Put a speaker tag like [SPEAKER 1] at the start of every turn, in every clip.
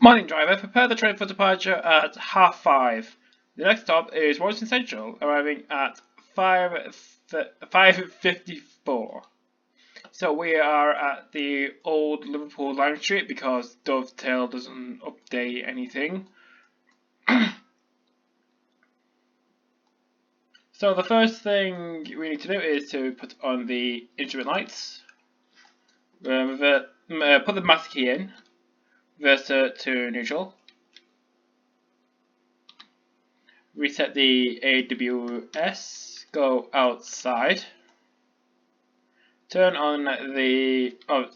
[SPEAKER 1] Morning driver, prepare the train for departure at 5:30. The next stop is Warrington Central, arriving at 5:54. So we are at the old Liverpool Lime Street because Dovetail doesn't update anything. So the first thing we need to do is to put on the instrument lights. Put the master key in. Reverse it to neutral. Reset the AWS. Go outside. Turn on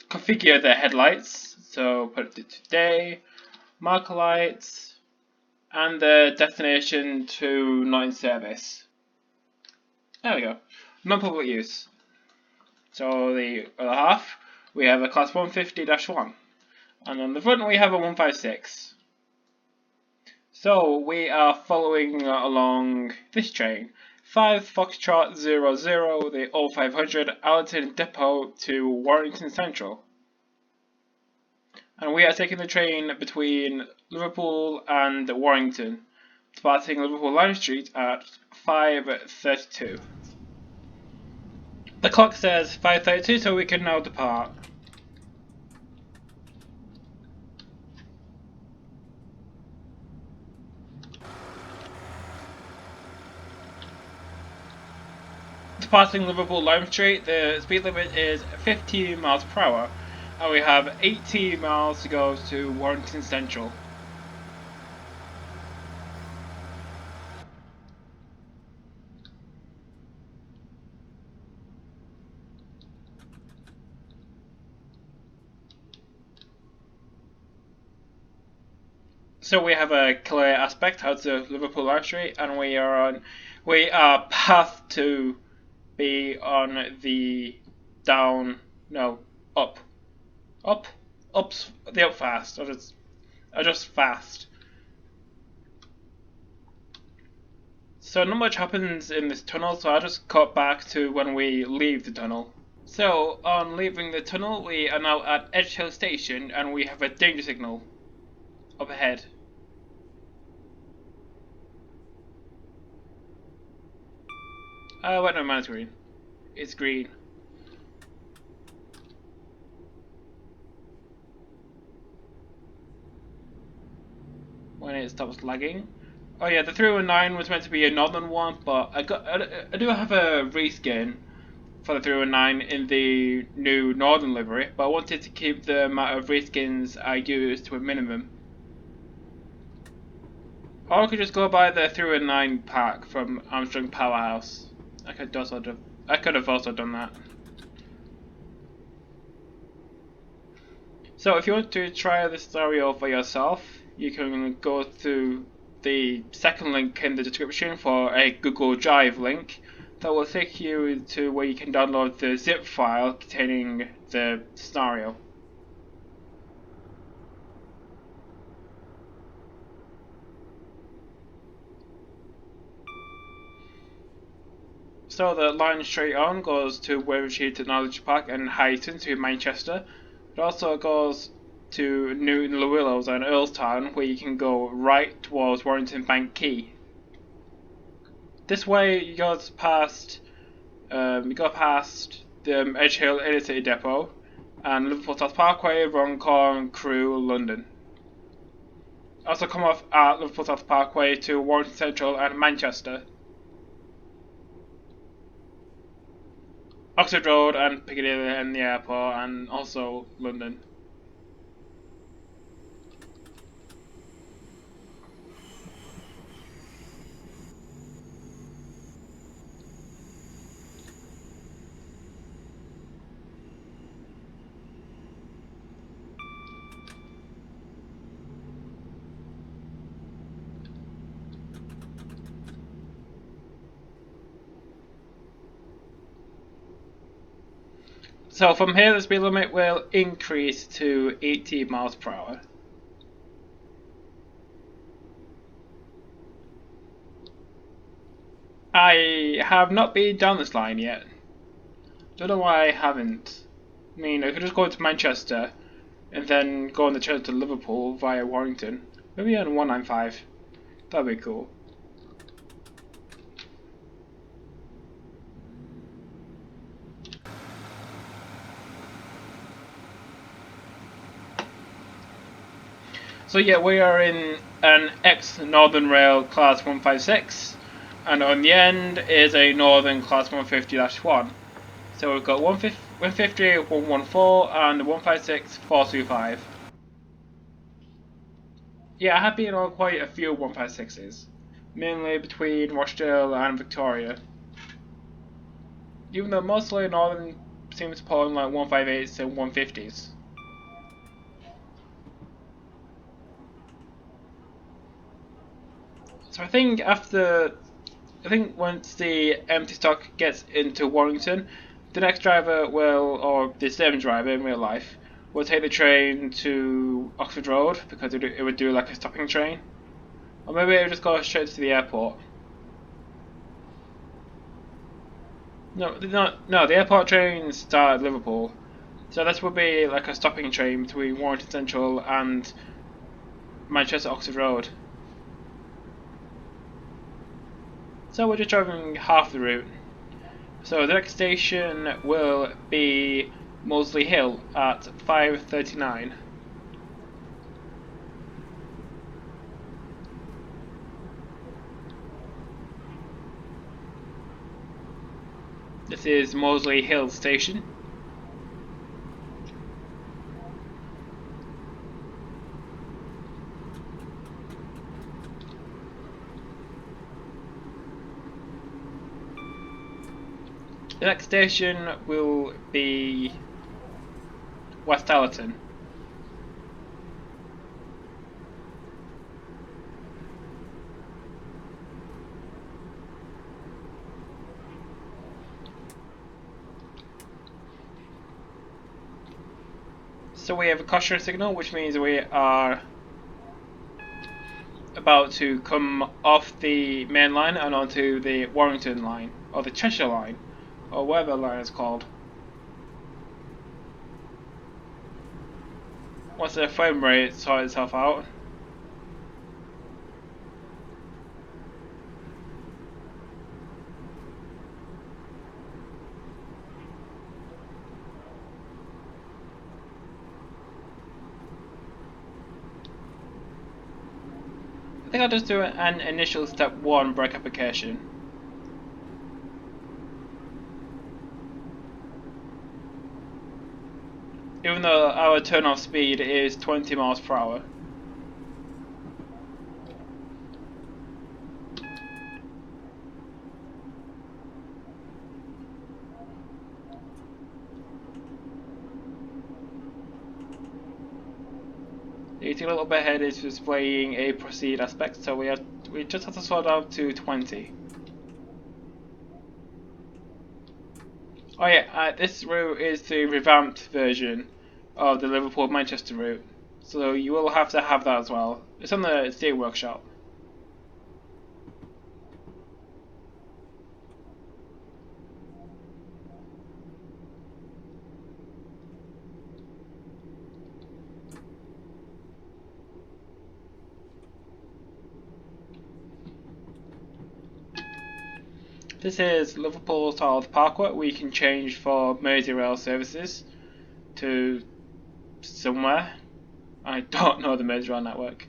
[SPEAKER 1] configure the headlights. So put it to day, marker lights, and the destination to not in service. There we go. Non-public use. So the other half, we have a class 150-1. And on the front we have a 156. So we are following along this train. 5 Foxtrot 00, the 0500 Allerton Depot to Warrington Central. And we are taking the train between Liverpool and Warrington, departing Liverpool Lime Street at 5:32. The clock says 5:32, so we can now depart. Departing Liverpool Lime Street, the speed limit is 15 miles per hour, and we have 18 miles to go to Warrington Central. So we have a clear aspect out of Liverpool Lime Street, and we are path to be on the up fast, or just fast. So not much happens in this tunnel, so I'll just cut back to when we leave the tunnel. So on leaving the tunnel, we are now at Edge Hill Station, and we have a danger signal up ahead. Wait, no, mine's green. It's green. When it stops lagging. Oh yeah, the 319 was meant to be a northern one, but I do have a reskin for the 319 in the new northern livery, but I wanted to keep the amount of reskins I use to a minimum. Or I could just go buy the 319 pack from Armstrong Powerhouse. I could have also done that. So if you want to try this scenario for yourself, you can go to the second link in the description for a Google Drive link that will take you to where you can download the zip file containing the scenario. So the line straight on goes to Warrington Technology Park and Highton to Manchester. It also goes to Newton Le Willows and Earlstown, where you can go right towards Warrington Bank Quay. This way you go past the Edge Hill Inner City Depot and Liverpool South Parkway, Runcorn, Crewe, London. Also come off at Liverpool South Parkway to Warrington Central and Manchester. Oxford Road and Piccadilly and the airport, and also London. So from here the speed limit will increase to 80 miles per hour. I have not been down this line yet. Don't know why I haven't. I mean, I could just go to Manchester and then go on the train to Liverpool via Warrington. Maybe on 195. That'd be cool. So yeah, we are in an ex-Northern Rail Class 156, and on the end is a Northern Class 150-1. So we've got 150, 114, and 156, 425. Yeah, I have been on quite a few 156s, mainly between Rochdale and Victoria. Even though mostly Northern seems to pull in like 158s and 150s. So I think once the empty stock gets into Warrington, the next driver will, or the same driver in real life, will take the train to Oxford Road because it would do like a stopping train. Or maybe it would just go straight to the airport. No, the airport trains start at Liverpool. So this would be like a stopping train between Warrington Central and Manchester Oxford Road. So we're just driving half the route. So the next station will be Moseley Hill at 5:39. This is Moseley Hill Station. The next station will be West Allerton. So we have a caution signal, which means we are about to come off the main line and onto the Warrington line, or the Cheshire line, or whatever the line is called. Once the frame rate sorts itself out. I think I'll just do an initial step 1 brake application. Even though our turn-off speed is 20 miles per hour. You see a little bit ahead is displaying a proceed aspect, so we just have to slow down to 20. Oh yeah, this route is the revamped version of the Liverpool-Manchester route, so you will have to have that as well. It's on the State Workshop. This is Liverpool South Parkway, where you can change for Merseyrail services to somewhere. I don't know the Merseyrail network.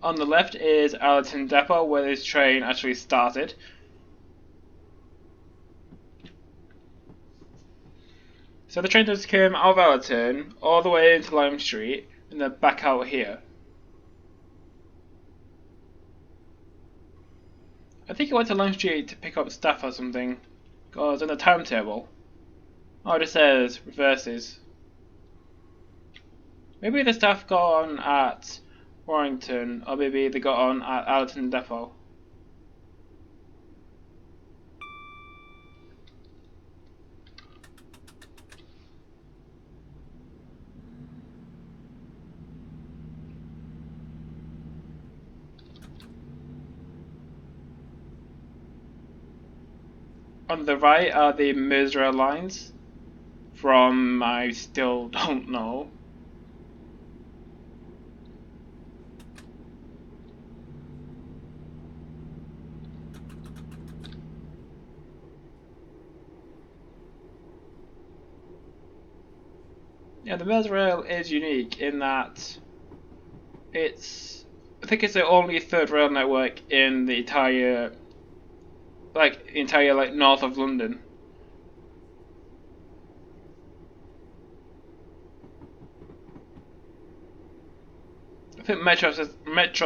[SPEAKER 1] On the left is Allerton Depot, where this train actually started. So the train just came out of Allerton, all the way into Lime Street, and then back out here. I think it went to Lime Street to pick up staff or something, because on the timetable, oh, it just says reverses. Maybe the staff got on at Warrington, or maybe they got on at Allerton Depot. On the right are the Misra lines from I still don't know. Yeah, the Merseyrail is unique in that I think it's the only third rail network in the entire north of London. I think metro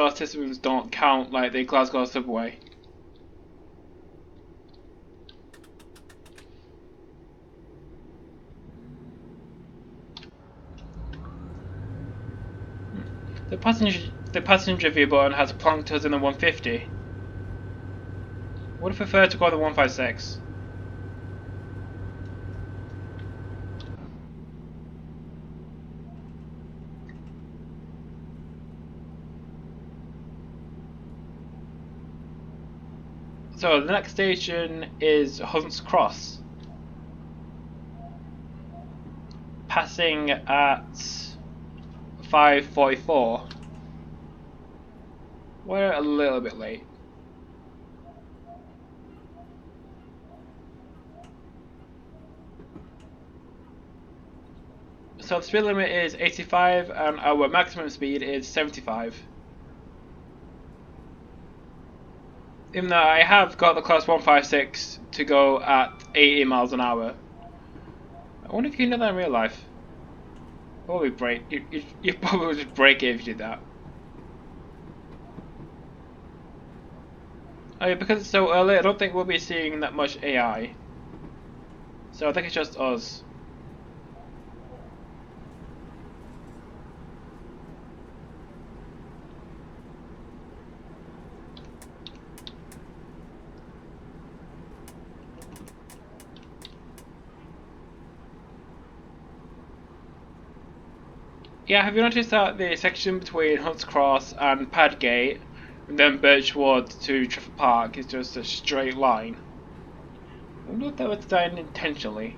[SPEAKER 1] systems don't count like the Glasgow subway. The passenger view button has plonked us in the 150. Would have preferred to go the 156. So the next station is Hunt's Cross, passing at 5:44. We're a little bit late. So the speed limit is 85 and our maximum speed is 75. Even though I have got the class 156 to go at 80 miles an hour. I wonder if you can do that in real life. Probably break. You probably just break it if you did that. Oh yeah, because it's so early, I don't think we'll be seeing that much AI. So I think it's just us. Yeah, have you noticed that the section between Hunts Cross and Padgate, and then Birchwood to Trafford Park is just a straight line? I wonder if that was done intentionally.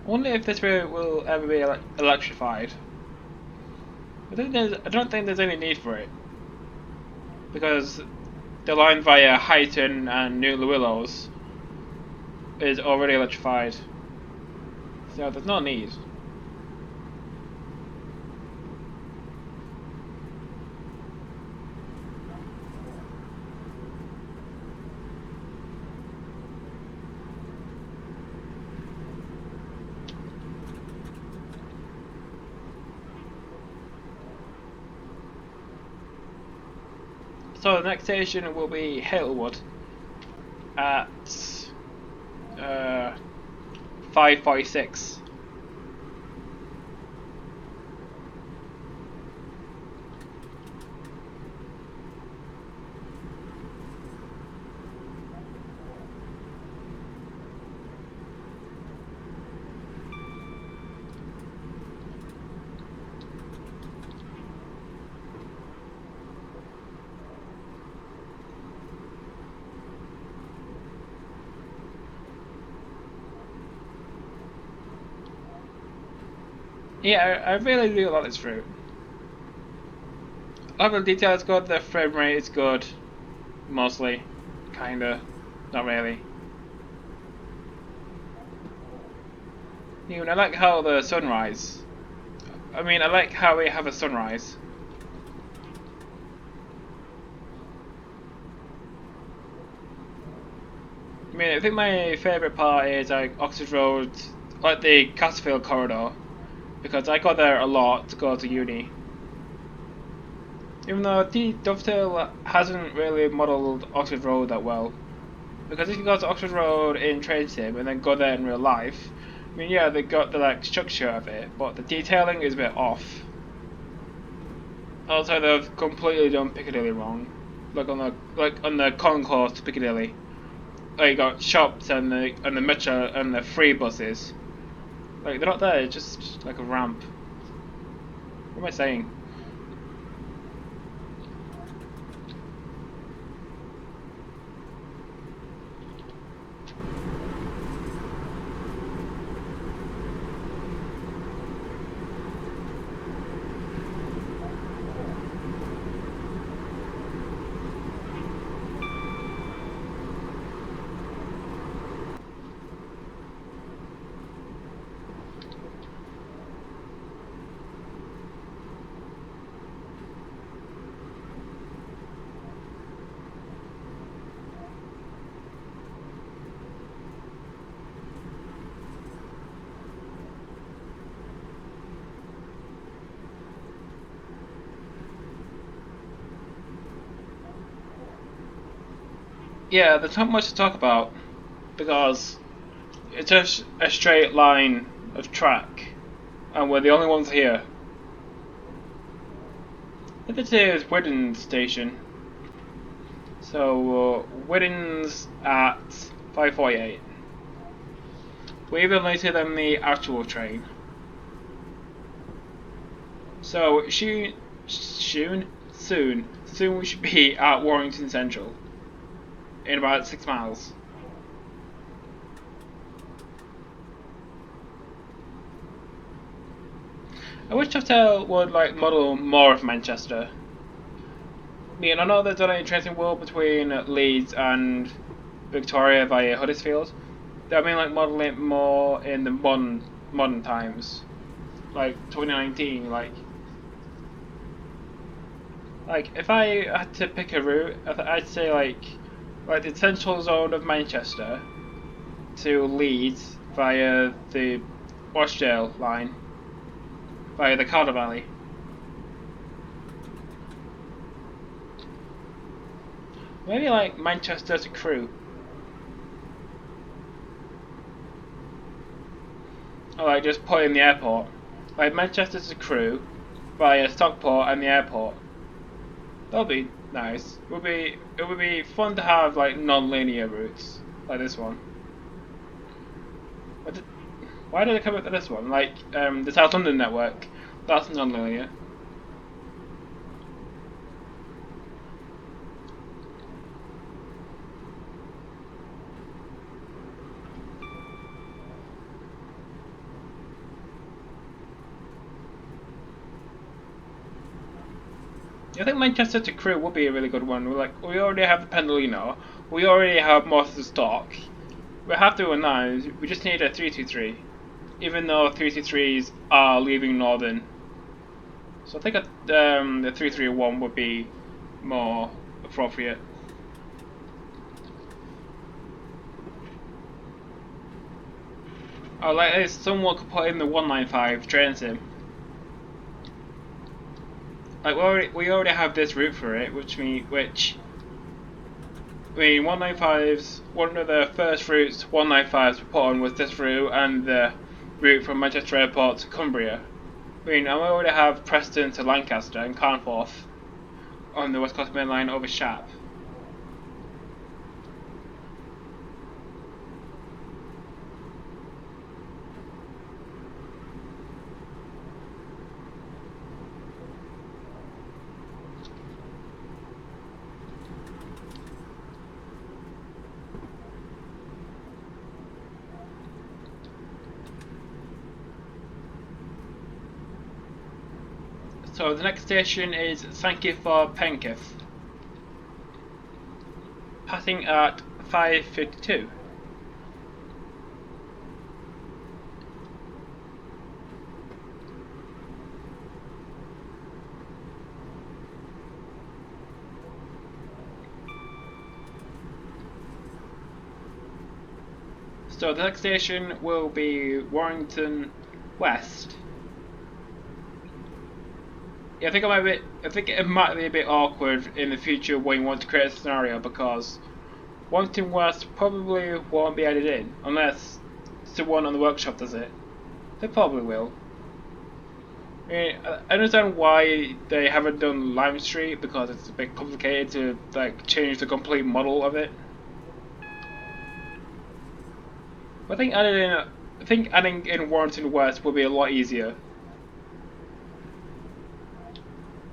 [SPEAKER 1] I wonder if this route will ever be electrified. I don't think there's any need for it, because the line via Highton and New Willows is already electrified, so there's no need. So the next station will be Hazelwood at 5:46. Yeah, I really do like this route. All the detail is good, the frame rate is good, mostly, kinda, not really. Even I like how the sunrise. I like how we have a sunrise. I think my favourite part is like Oxford Road, like the Castlefield corridor, because I go there a lot to go to uni. Even though the Dovetail hasn't really modelled Oxford Road that well, because if you go to Oxford Road in train sim and then go there in real life, yeah, they got the like structure of it, but the detailing is a bit off. Also, they've completely done Piccadilly wrong, like on the concourse to Piccadilly. like you got shops and the metro and the free buses. Like they're not there. It's just like a ramp. What am I saying? Yeah, there's not much to talk about because it's just a straight line of track, and we're the only ones here. This is Whiddon Station. So Whiddon's at 5:48. We're even later than the actual train. So soon we should be at Warrington Central in about 6 miles. I wish Hotel would like model more of Manchester. I mean, I know they've done an interesting world between Leeds and Victoria via Huddersfield. I mean, like model it more in the modern times, like 2019. Like if I had to pick a route, I'd say like the central zone of Manchester to Leeds via the Rochdale line, via the Calder Valley. Maybe like Manchester to Crewe. Or like just put in the airport. Like Manchester to Crewe via Stockport and the airport. That'll be nice. It would be fun to have like non-linear routes like this one. Why did it come up to this one? Like the South London network, that's non-linear. I think Manchester to Crewe would be a really good one. We already have the Pendolino, we already have most of the stock. We have to now. We just need a 323, even though 323s are leaving Northern. So I think the 331 would be more appropriate. Oh, like someone could put in the 195 train sim. Like we already have this route for it, which I mean 195's one of the first routes 195's were put on was this route and the route from Manchester Airport to Cumbria. I mean, I already have Preston to Lancaster and Carnforth on the West Coast Main Line over Shap. So the next station is Thank You for Penketh, passing at 5:52. So the next station will be Warrington West. Yeah, I think it might be a bit awkward in the future when you want to create a scenario because Warrington West probably won't be added in unless someone on the workshop does it. They probably will. I mean, I understand why they haven't done Lime Street because it's a bit complicated to like change the complete model of it. I think adding in Warrington West will be a lot easier.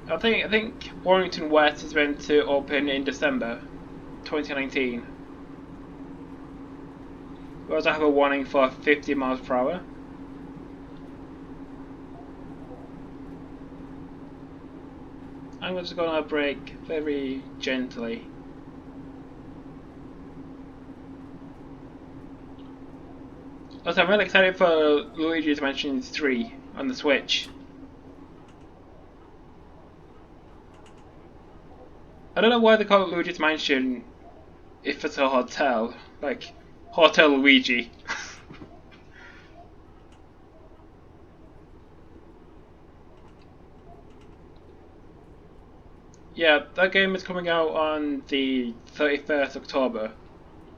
[SPEAKER 1] I think Warrington West is meant to open in December 2019. We also have a warning for 50 miles per hour. I'm just gonna brake very gently. Also, I'm really excited for Luigi's Mansion 3 on the Switch. I don't know why they call it Luigi's Mansion if it's a hotel, like Hotel Luigi. Yeah, that game is coming out on the 31st October.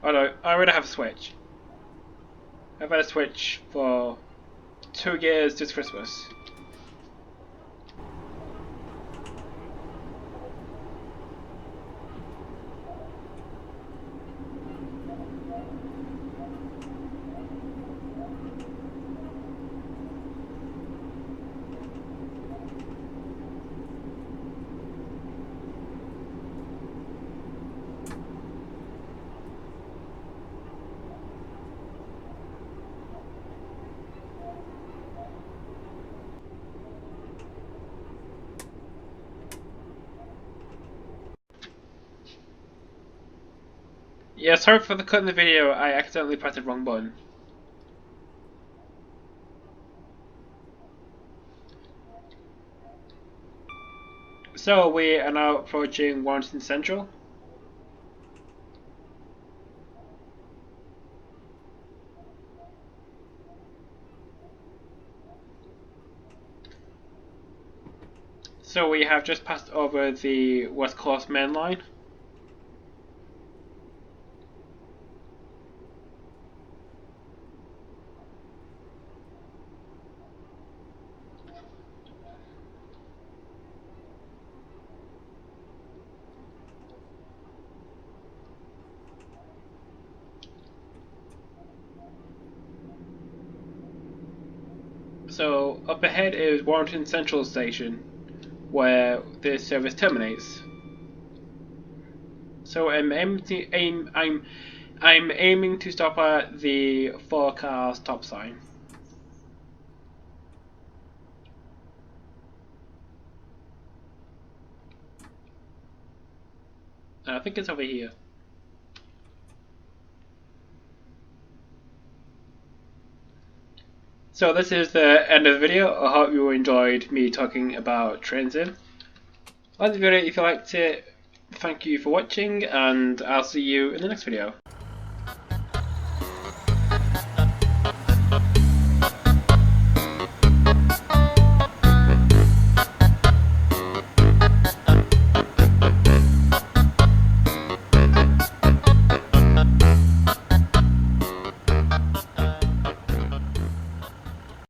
[SPEAKER 1] Oh no, I already have a Switch. I've had a Switch for 2 years this Christmas. Yeah, sorry for the cut in the video, I accidentally pressed the wrong button. So we are now approaching Warrington Central. So we have just passed over the West Coast Main Line. So up ahead is Warrington Central Station, where the service terminates. So I'm aiming to stop at the 4-car stop sign. I think it's over here. So this is the end of the video. I hope you enjoyed me talking about TrainSim. Like the video if you liked it. Thank you for watching, and I'll see you in the next video.